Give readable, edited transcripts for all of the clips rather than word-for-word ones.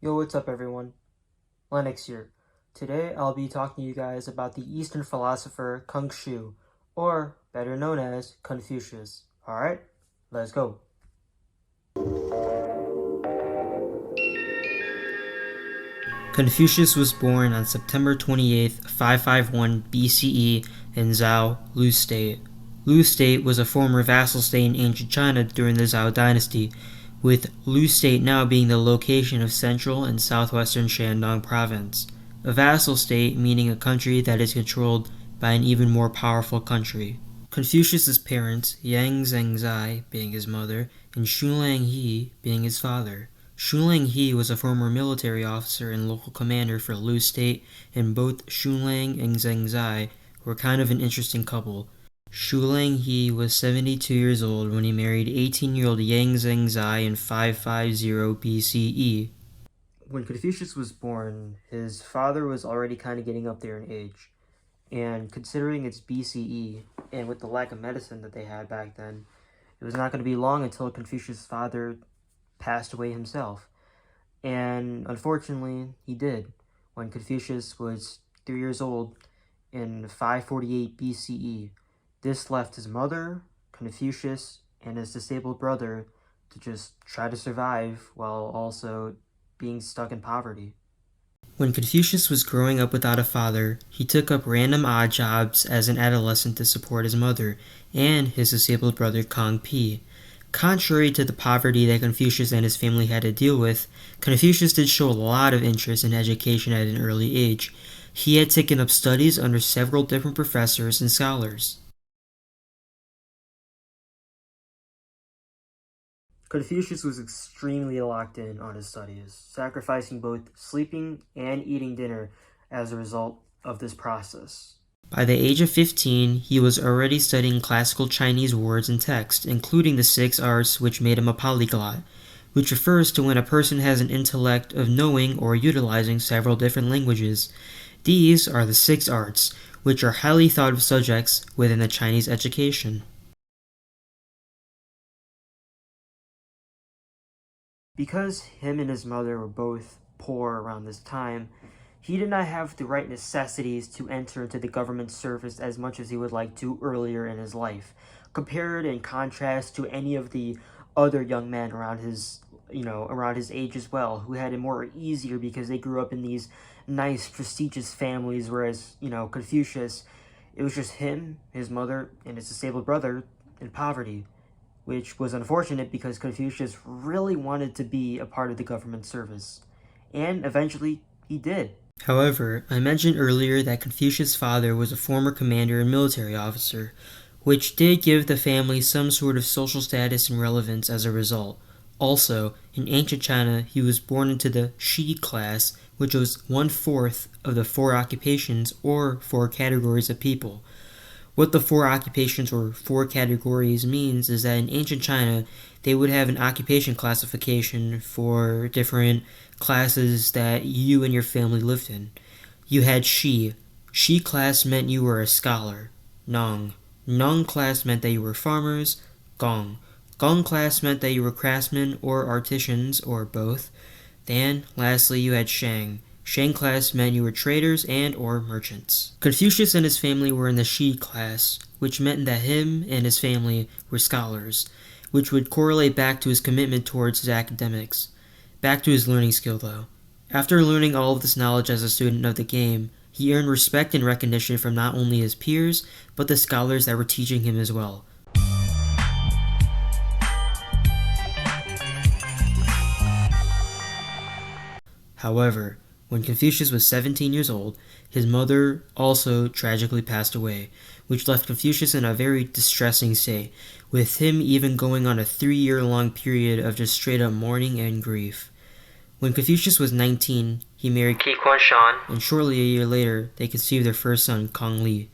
Yo, what's up everyone? Lennox here. Today I'll be talking to you guys about the Eastern philosopher Confucius, or better known as Confucius. Alright, let's go. Confucius was born on September 28th, 551 BCE in Zhou, Lu State. Lu State was a former vassal state in ancient China during the Zhou dynasty, with Lu State now being the location of central and southwestern Shandong province. A vassal state meaning a country that is controlled by an even more powerful country. Confucius's parents, Yang Zhengzai being his mother, and Shulang He being his father. Shulang He was a former military officer and local commander for Lu State, and both Shulang and Zhengzai were kind of an interesting couple. Shulang He was 72 years old when he married 18-year-old Yang Zhengzai in 550 BCE. When Confucius was born, his father was already kind of getting up there in age. And considering it's BCE, and with the lack of medicine that they had back then, it was not going to be long until Confucius' father passed away himself. And unfortunately, he did. When Confucius was 3 years old in 548 BCE, this left his mother, Confucius, and his disabled brother to just try to survive while also being stuck in poverty. When Confucius was growing up without a father, he took up random odd jobs as an adolescent to support his mother and his disabled brother Kong Pi. Contrary to the poverty that Confucius and his family had to deal with, Confucius did show a lot of interest in education at an early age. He had taken up studies under several different professors and scholars. Confucius was extremely locked in on his studies, sacrificing both sleeping and eating dinner as a result of this process. By the age of 15, he was already studying classical Chinese words and text, including the 6 arts which made him a polyglot, which refers to when a person has an intellect of knowing or utilizing several different languages. These are the 6 arts, which are highly thought of subjects within the Chinese education. Because him and his mother were both poor around this time, he did not have the right necessities to enter into the government service as much as he would like to earlier in his life, compared in contrast to any of the other young men around his age as well, who had it more easier because they grew up in these nice, prestigious families, whereas, Confucius, it was just him, his mother, and his disabled brother in poverty, which was unfortunate because Confucius really wanted to be a part of the government service. And eventually, he did. However, I mentioned earlier that Confucius' father was a former commander and military officer, which did give the family some sort of social status and relevance as a result. Also, in ancient China, he was born into the Shi class, which was 1/4 of the 4 occupations or 4 categories of people. What the 4 occupations or 4 categories means is that in ancient China, they would have an occupation classification for different classes that you and your family lived in. You had Shi. Shi class meant you were a scholar. Nong. Nong class meant that you were farmers. Gong. Gong class meant that you were craftsmen or artisans or both. Then, lastly, you had Shang. Shang class meant you were traders and or merchants. Confucius and his family were in the Shi class, which meant that him and his family were scholars, which would correlate back to his commitment towards his academics. Back to his learning skill though. After learning all of this knowledge as a student of the game, he earned respect and recognition from not only his peers, but the scholars that were teaching him as well. However, when Confucius was 17 years old, his mother also tragically passed away, which left Confucius in a very distressing state, with him even going on a 3-year-long period of just straight-up mourning and grief. When Confucius was 19, he married Qi Shan, and shortly a year later, they conceived their first son, Kong Li.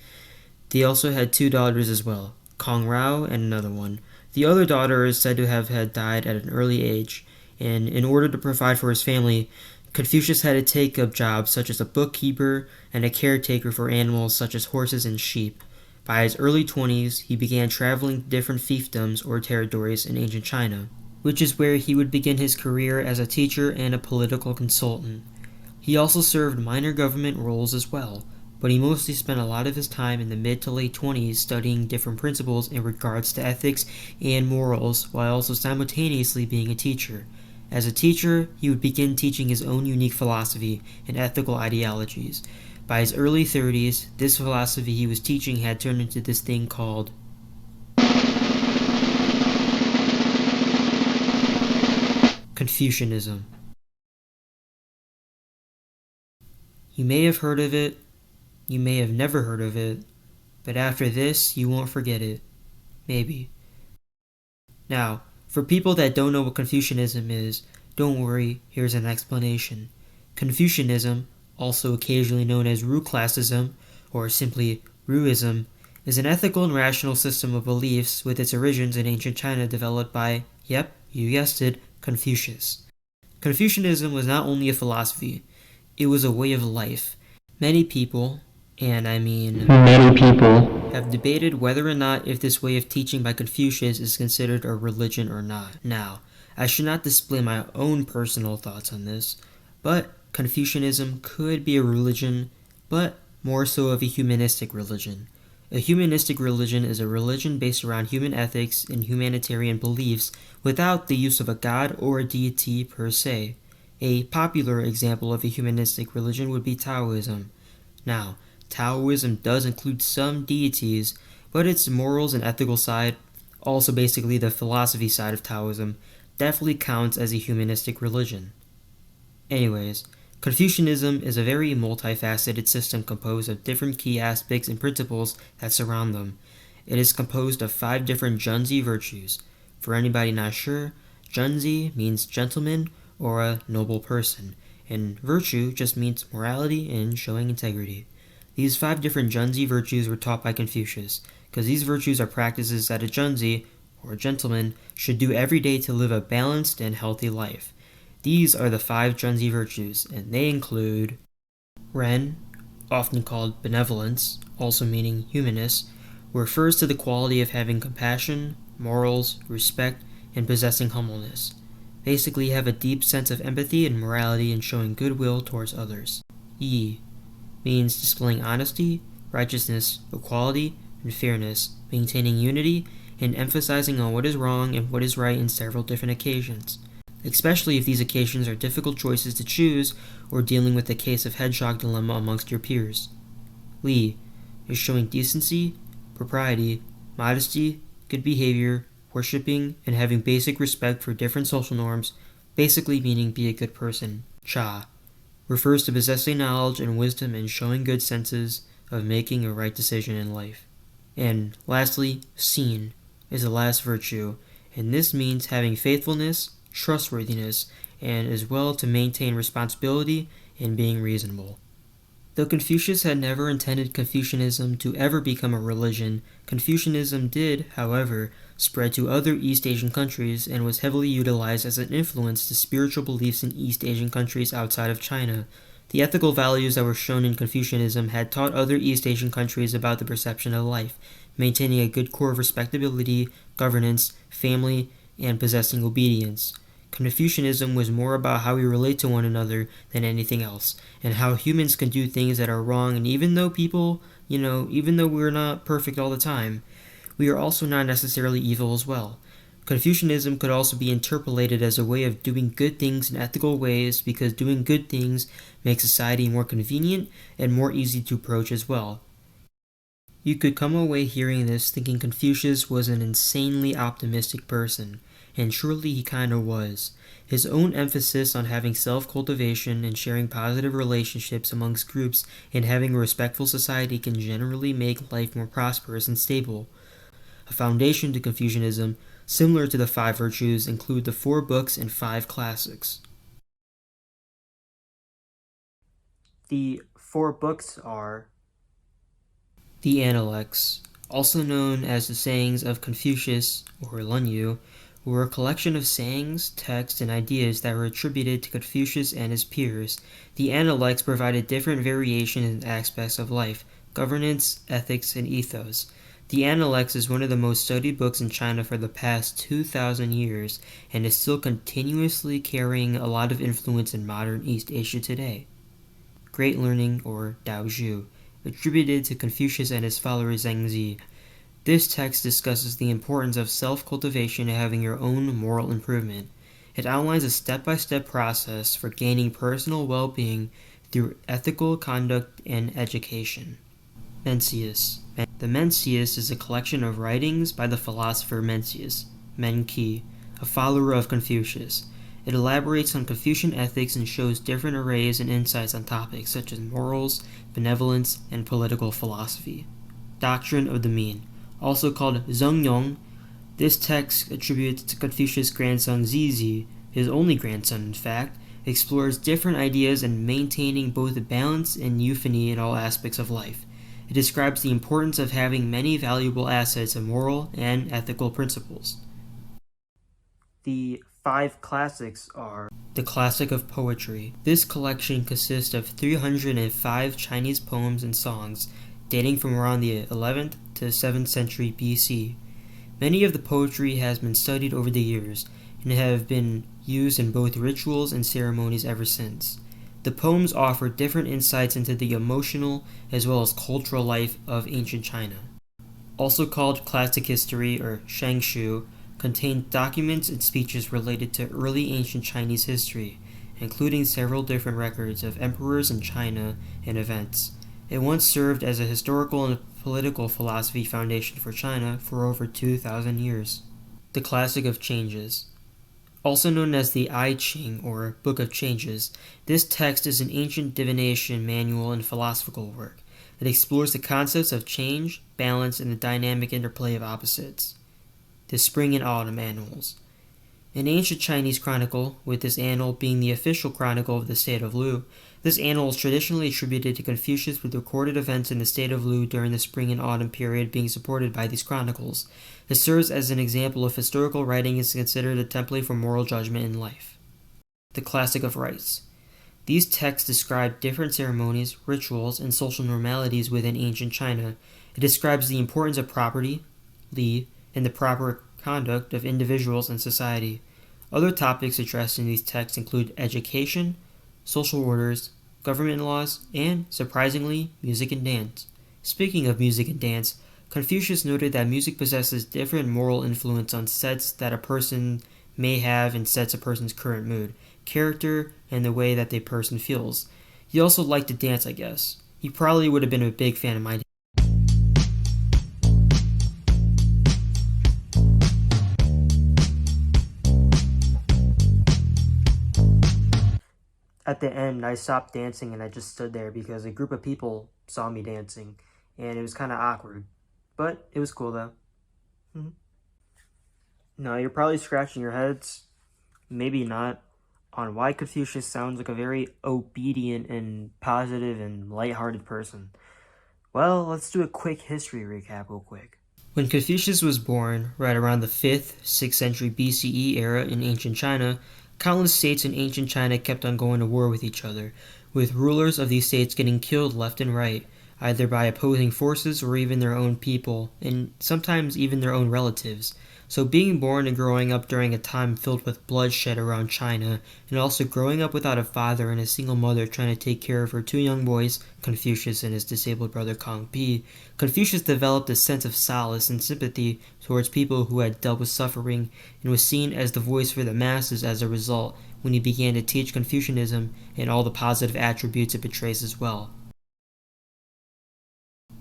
They also had 2 daughters as well, Kong Rao and another one. The other daughter is said to have had died at an early age, and in order to provide for his family, Confucius had to take up jobs such as a bookkeeper and a caretaker for animals such as horses and sheep. By his early 20s, he began traveling to different fiefdoms or territories in ancient China. which is where he would begin his career as a teacher and a political consultant. He also served minor government roles as well, but he mostly spent a lot of his time in the mid to late 20s studying different principles in regards to ethics and morals while also simultaneously being a teacher. As a teacher, he would begin teaching his own unique philosophy and ethical ideologies. By his early 30s, this philosophy he was teaching had turned into this thing called Confucianism. You may have heard of it, you may have never heard of it, but after this, you won't forget it. Maybe. Now, for people that don't know what Confucianism is, don't worry, here's an explanation. Confucianism, also occasionally known as Ru classism, or simply Ruism, is an ethical and rational system of beliefs with its origins in ancient China developed by, yep, you guessed it, Confucius. Confucianism was not only a philosophy, it was a way of life. Many people, and I mean many people, have debated whether or not if this way of teaching by Confucius is considered a religion or not. Now, I should not display my own personal thoughts on this, but Confucianism could be a religion, but more so of a humanistic religion. A humanistic religion is a religion based around human ethics and humanitarian beliefs without the use of a god or a deity per se. A popular example of a humanistic religion would be Taoism. Now, Taoism does include some deities, but its morals and ethical side, also basically the philosophy side of Taoism, definitely counts as a humanistic religion. Anyways, Confucianism is a very multifaceted system composed of different key aspects and principles that surround them. It is composed of 5 different Junzi virtues. For anybody not sure, Junzi means gentleman or a noble person, and virtue just means morality and showing integrity. These 5 different Junzi virtues were taught by Confucius, because these virtues are practices that a Junzi, or a gentleman, should do every day to live a balanced and healthy life. These are the 5 Junzi virtues, and they include Ren, often called benevolence, also meaning humanness, refers to the quality of having compassion, morals, respect, and possessing humbleness. Basically, have a deep sense of empathy and morality and showing goodwill towards others. Yi means displaying honesty, righteousness, equality, and fairness, maintaining unity, and emphasizing on what is wrong and what is right in several different occasions, especially if these occasions are difficult choices to choose or dealing with a case of hedgehog dilemma amongst your peers. Li is showing decency, propriety, modesty, good behavior, worshipping, and having basic respect for different social norms, basically meaning be a good person. Cha refers to possessing knowledge and wisdom and showing good senses of making a right decision in life. And lastly, Sin is the last virtue, and this means having faithfulness, trustworthiness, and as well to maintain responsibility and being reasonable. Though Confucius had never intended Confucianism to ever become a religion, Confucianism did, however, spread to other East Asian countries and was heavily utilized as an influence to spiritual beliefs in East Asian countries outside of China. The ethical values that were shown in Confucianism had taught other East Asian countries about the perception of life, maintaining a good core of respectability, governance, family, and possessing obedience. Confucianism was more about how we relate to one another than anything else, and how humans can do things that are wrong, and even though even though we're not perfect all the time, we are also not necessarily evil as well. Confucianism could also be interpolated as a way of doing good things in ethical ways because doing good things makes society more convenient and more easy to approach as well. You could come away hearing this thinking Confucius was an insanely optimistic person, and surely he kinda was. His own emphasis on having self-cultivation and sharing positive relationships amongst groups and having a respectful society can generally make life more prosperous and stable. A foundation to Confucianism, similar to the 5 virtues, include the 4 books and 5 classics. The 4 books are the Analects, also known as the Sayings of Confucius or Lunyu, were a collection of sayings, texts, and ideas that were attributed to Confucius and his peers. The Analects provided different variations and aspects of life, governance, ethics, and ethos. The Analects is one of the most studied books in China for the past 2,000 years and is still continuously carrying a lot of influence in modern East Asia today. Great Learning, or Dao Zhu, attributed to Confucius and his follower Zhengzi. This text discusses the importance of self-cultivation and having your own moral improvement. It outlines a step-by-step process for gaining personal well-being through ethical conduct and education. Mencius. The Mencius is a collection of writings by the philosopher Mencius, Menqi, a follower of Confucius. It elaborates on Confucian ethics and shows different arrays and insights on topics such as morals, benevolence, and political philosophy. Doctrine of the Mean, also called Zhengyong. This text, attributed to Confucius' grandson Zizi, his only grandson in fact, explores different ideas and maintaining both balance and euphony in all aspects of life. It describes the importance of having many valuable assets of moral and ethical principles. The 5 classics are the Classic of Poetry. This collection consists of 305 Chinese poems and songs dating from around the 11th to 7th century BC. Many of the poetry has been studied over the years and have been used in both rituals and ceremonies ever since. The poems offer different insights into the emotional as well as cultural life of ancient China. Also called classic history or Shangshu, contain documents and speeches related to early ancient Chinese history, including several different records of emperors in China and events. It once served as a historical and political philosophy foundation for China for over 2,000 years. The Classic of Changes. Also known as the I Ching, or Book of Changes, this text is an ancient divination manual and philosophical work. It explores the concepts of change, balance, and the dynamic interplay of opposites. The Spring and Autumn Annals. An ancient Chinese chronicle, with this annal being the official chronicle of the state of Lu. This annal is traditionally attributed to Confucius, with recorded events in the state of Lu during the spring and autumn period being supported by these chronicles. It serves as an example of historical writing and is considered a template for moral judgment in life. The Classic of Rites. These texts describe different ceremonies, rituals, and social normalities within ancient China. It describes the importance of property, li, and the proper conduct of individuals and society. Other topics addressed in these texts include education, social orders, government laws, and, surprisingly, music and dance. Speaking of music and dance, Confucius noted that music possesses different moral influence on sets that a person may have and sets a person's current mood, character, and the way that the person feels. He also liked to dance, I guess. He probably would have been a big fan of my. At the end, I stopped dancing and I just stood there because a group of people saw me dancing, and it was kind of awkward. But it was cool, though. Now, you're probably scratching your heads, maybe not, on why Confucius sounds like a very obedient and positive and lighthearted person. Well, let's do a quick history recap real quick. When Confucius was born, right around the 5th, 6th century BCE era in ancient China, countless states in ancient China kept on going to war with each other, with rulers of these states getting killed left and right, either by opposing forces or even their own people, and sometimes even their own relatives. So being born and growing up during a time filled with bloodshed around China, and also growing up without a father and a single mother trying to take care of her 2 young boys, Confucius and his disabled brother Kong Pi, Confucius developed a sense of solace and sympathy towards people who had dealt with suffering, and was seen as the voice for the masses as a result when he began to teach Confucianism and all the positive attributes it portrays as well.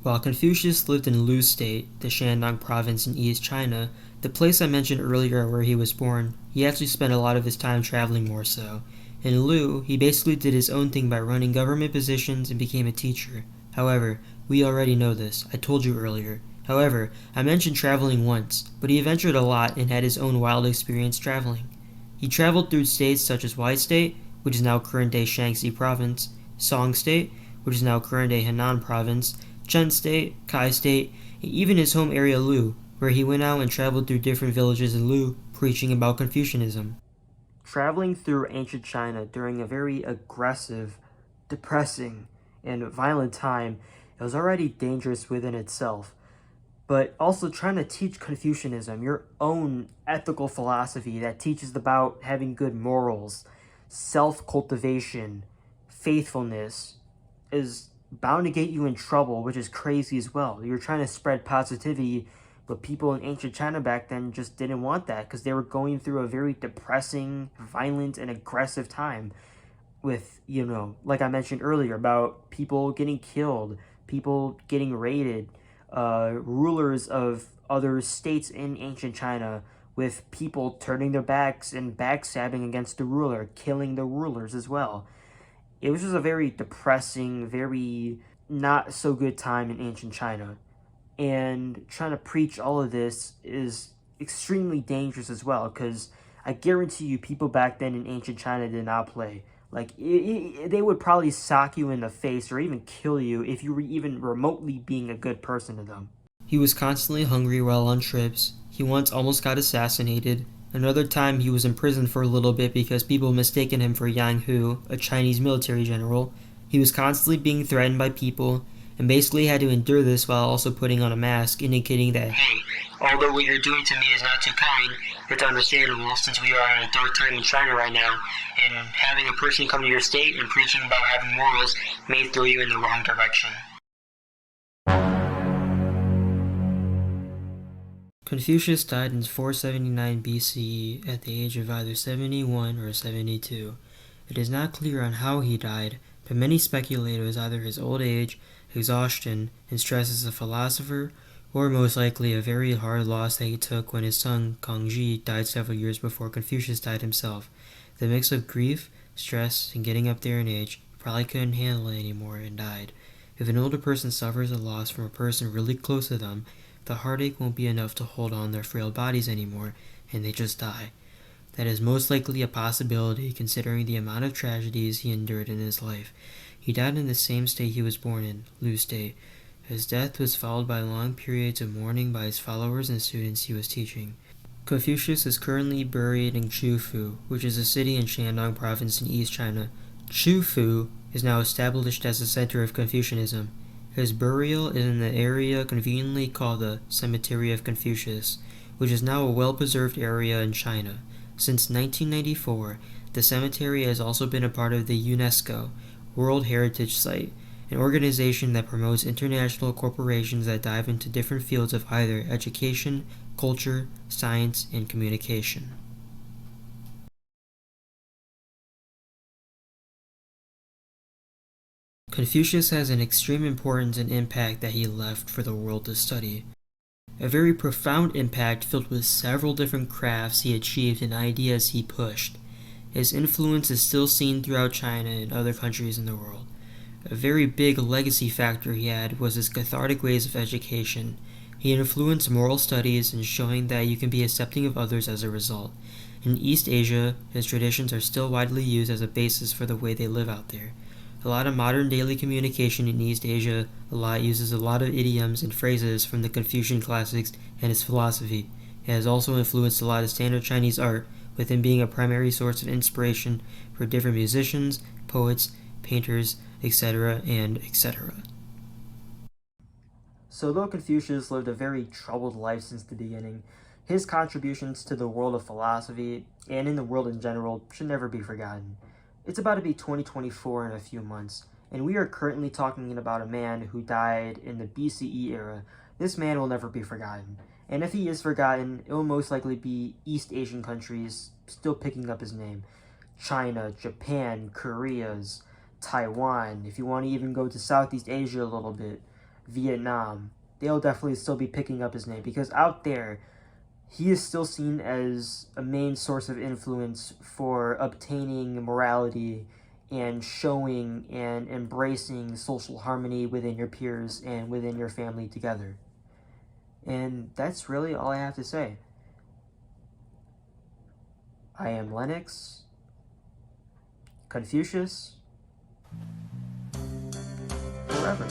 While Confucius lived in Lu State, the Shandong province in East China, the place I mentioned earlier where he was born, he actually spent a lot of his time traveling more so. In Lu, he basically did his own thing by running government positions and became a teacher. However, we already know this, I told you earlier. However, I mentioned traveling once, but he ventured a lot and had his own wild experience traveling. He traveled through states such as Wai State, which is now current-day Shaanxi province, Song State, which is now current-day Henan province, Chen State, Kai State, and even his home area Lu, where he went out and traveled through different villages in Lu, preaching about Confucianism. Traveling through ancient China during a very aggressive, depressing, and violent time, it was already dangerous within itself. but also trying to teach Confucianism, your own ethical philosophy that teaches about having good morals, self-cultivation, faithfulness, is bound to get you in trouble, which is crazy as well. You're trying to spread positivity, but people in ancient China back then just didn't want that because they were going through a very depressing, violent, and aggressive time with, like I mentioned earlier, about people getting killed, people getting raided, rulers of other states in ancient China with people turning their backs and backstabbing against the ruler, killing the rulers as well. It was just a very depressing, very not so good time in ancient China. And trying to preach all of this is extremely dangerous as well, because I guarantee you people back then in ancient China did not play. Like, they would probably sock you in the face or even kill you if you were even remotely being a good person to them. He was constantly hungry while on trips. He once almost got assassinated. Another time he was imprisoned for a little bit because people mistaken him for Yang Hu, a Chinese military general. He was constantly being threatened by people, and basically had to endure this while also putting on a mask, indicating that, hey, although what you're doing to me is not too kind, it's understandable since we are in a dark time in China right now, and having a person come to your state and preaching about having morals may throw you in the wrong direction. Confucius died in 479 BCE at the age of either 71 or 72. It is not clear on how he died, but many speculate it was either his old age, exhaustion, and stress as a philosopher, or most likely a very hard loss that he took when his son Kangji died several years before Confucius died himself. The mix of grief, stress, and getting up there in age, he probably couldn't handle it anymore and died. If an older person suffers a loss from a person really close to them, the heartache won't be enough to hold on their frail bodies anymore, and they just die. That is most likely a possibility considering the amount of tragedies he endured in his life. He died in the same state he was born in, Lu State. His death was followed by long periods of mourning by his followers and students he was teaching. Confucius is currently buried in Qufu, which is a city in Shandong province in East China. Qufu is now established as the center of Confucianism. His burial is in the area conveniently called the Cemetery of Confucius, which is now a well-preserved area in China. Since 1994, the cemetery has also been a part of the UNESCO World Heritage Site, an organization that promotes international corporations that dive into different fields of either education, culture, science, and communication. Confucius has an extreme importance and impact that he left for the world to study. A very profound impact filled with several different crafts he achieved and ideas he pushed. His influence is still seen throughout China and other countries in the world. A very big legacy factor he had was his cathartic ways of education. He influenced moral studies and showing that you can be accepting of others as a result. In East Asia, his traditions are still widely used as a basis for the way they live out there. A lot of modern daily communication in East Asia uses a lot of idioms and phrases from the Confucian classics and his philosophy. It has also influenced a lot of standard Chinese art, with him being a primary source of inspiration for different musicians, poets, painters, etc., and etc. So though Confucius lived a very troubled life since the beginning, his contributions to the world of philosophy, and in the world in general, should never be forgotten. It's about to be 2024 in a few months, and we are currently talking about a man who died in the BCE era. This man will never be forgotten, and if he is forgotten, it will most likely be East Asian countries still picking up his name. China, Japan, Korea's, Taiwan, if you want to even go to Southeast Asia a little bit, Vietnam, they'll definitely still be picking up his name, because out there, he is still seen as a main source of influence for obtaining morality and showing and embracing social harmony within your peers and within your family together. And that's really all I have to say. I am Lennox, Confucius, forever.